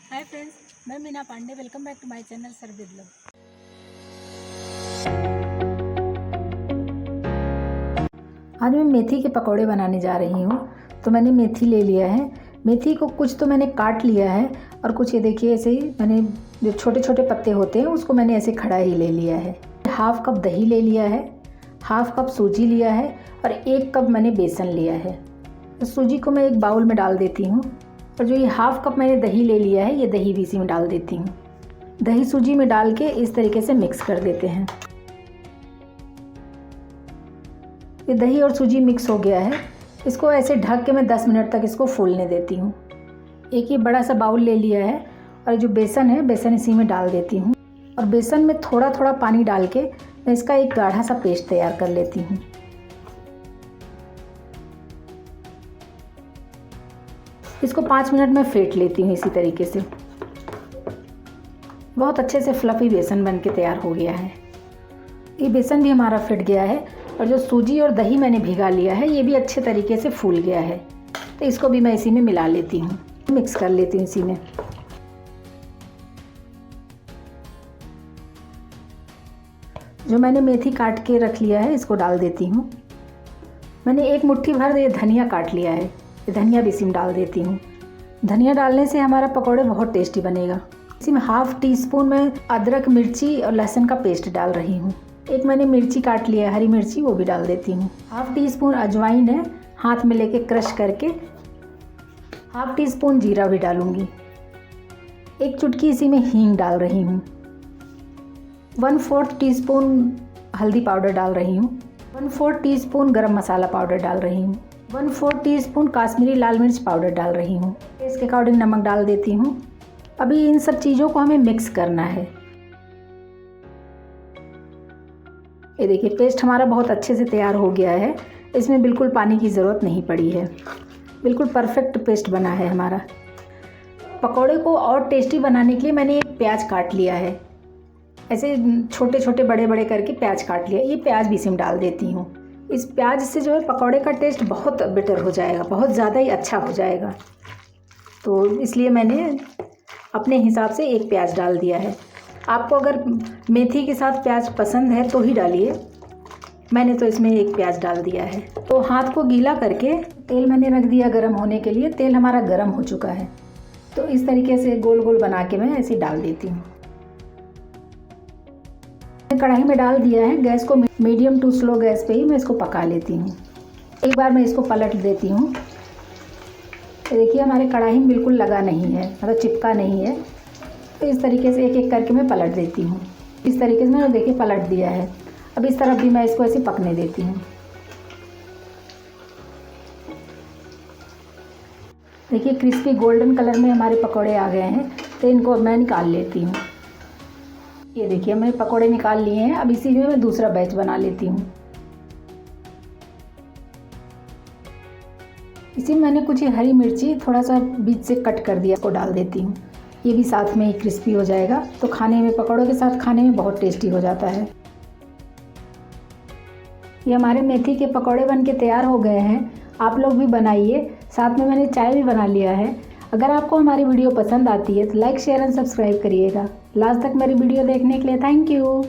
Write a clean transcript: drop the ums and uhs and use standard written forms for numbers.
हाय friends, मैं Meena Pandey. Welcome back to my channel serve with love. आज मैं मेथी के पकौड़े बनाने जा रही हूँ। तो मैंने मेथी ले लिया है। मेथी को कुछ तो मैंने काट लिया है और कुछ ये देखिए ऐसे ही मैंने जो छोटे छोटे पत्ते होते हैं उसको मैंने ऐसे खड़ा ही ले लिया है। हाफ कप दही ले लिया है, हाफ कप सूजी लिया है और 1 कप मैंने बेसन लिया है। तो सूजी को मैं एक बाउल में डाल देती हूँ और जो ये हाफ कप मैंने दही ले लिया है ये दही भी इसी में डाल देती हूँ। दही सूजी में डाल के इस तरीके से मिक्स कर देते हैं। ये दही और सूजी मिक्स हो गया है। इसको ऐसे ढक के मैं 10 मिनट तक इसको फूलने देती हूँ। एक ये बड़ा सा बाउल ले लिया है और जो बेसन है बेसन इसी में डाल देती हूँ और बेसन में थोड़ा थोड़ा पानी डाल के मैं इसका एक गाढ़ा सा पेस्ट तैयार कर लेती हूँ। इसको 5 मिनट में फेंट लेती हूँ इसी तरीके से। बहुत अच्छे से फ्लफी बेसन बन के तैयार हो गया है। ये बेसन भी हमारा फिट गया है और जो सूजी और दही मैंने भिगा लिया है ये भी अच्छे तरीके से फूल गया है। तो इसको भी मैं इसी में मिला लेती हूँ, मिक्स कर लेती हूँ इसी में। जो मैंने मेथी काट के रख लिया है इसको डाल देती हूँ। मैंने 1 मुट्ठी भर ये धनिया काट लिया है, ये धनिया भी इसी में डाल देती हूँ। धनिया डालने से हमारा पकौड़े बहुत टेस्टी बनेगा। इसी में हाफ टी स्पून मैं अदरक, मिर्ची और लहसुन का पेस्ट डाल रही हूँ। एक मैंने मिर्ची काट लिया, हरी मिर्ची, वो भी डाल देती हूँ। हाफ टी स्पून अजवाइन है, हाथ में लेके क्रश करके। हाफ टी स्पून जीरा भी डालूंगी। 1 चुटकी इसी में हींग डाल रही हूँ। 1/4 टीस्पून हल्दी पाउडर डाल रही हूँ। 1/4 टीस्पून गरम मसाला पाउडर डाल रही हूँ। 1/4 टीस्पून काश्मीरी लाल मिर्च पाउडर डाल रही हूँ। टेस्ट के अकॉर्डिंग नमक डाल देती हूँ। अभी इन सब चीज़ों को हमें मिक्स करना है। ये देखिए पेस्ट हमारा बहुत अच्छे से तैयार हो गया है। इसमें बिल्कुल पानी की ज़रूरत नहीं पड़ी है। बिल्कुल परफेक्ट पेस्ट बना है हमारा। पकौड़े को और टेस्टी बनाने के लिए मैंने एक प्याज काट लिया है। ऐसे छोटे छोटे बड़े बड़े करके प्याज काट लिया। ये प्याज भी इसमें डाल देती हूँ। इस प्याज से जो है पकौड़े का टेस्ट बहुत बेटर हो जाएगा, बहुत ज़्यादा ही अच्छा हो जाएगा। तो इसलिए मैंने अपने हिसाब से 1 प्याज डाल दिया है। आपको अगर मेथी के साथ प्याज पसंद है तो ही डालिए। मैंने तो इसमें 1 प्याज डाल दिया है। तो हाथ को गीला करके तेल मैंने रख दिया गर्म होने के लिए। तेल हमारा गर्म हो चुका है। तो इस तरीके से गोल गोल बना के मैं ऐसे डाल देती हूँ। कढ़ाई में डाल दिया है। गैस को मीडियम टू स्लो गैस पे ही मैं इसको पका लेती हूँ। एक बार मैं इसको पलट देती हूँ। तो देखिए हमारे कढ़ाई में बिल्कुल लगा नहीं है, मतलब चिपका नहीं है। तो इस तरीके से एक एक करके मैं पलट देती हूँ। इस तरीके से मैंने देखिए पलट दिया है। अब इस तरफ भी मैं इसको ऐसे पकने देती हूँ। देखिए क्रिस्पी गोल्डन कलर में हमारे पकौड़े आ गए हैं। तो इनको अब मैं निकाल लेती हूँ। ये देखिए मैंने पकौड़े निकाल लिए हैं। अब इसी में मैं दूसरा बैच बना लेती हूँ। इसी में मैंने कुछ हरी मिर्ची थोड़ा सा बीच से कट कर दिया, इसको डाल देती हूँ। ये भी साथ में ही क्रिस्पी हो जाएगा। तो खाने में, पकौड़ों के साथ खाने में बहुत टेस्टी हो जाता है। ये हमारे मेथी के पकौड़े बन के तैयार हो गए हैं। आप लोग भी बनाइए। साथ में मैंने चाय भी बना लिया है। अगर आपको हमारी वीडियो पसंद आती है तो लाइक, शेयर एंड सब्सक्राइब करिएगा। लास्ट तक मेरी वीडियो देखने के लिए थैंक यू।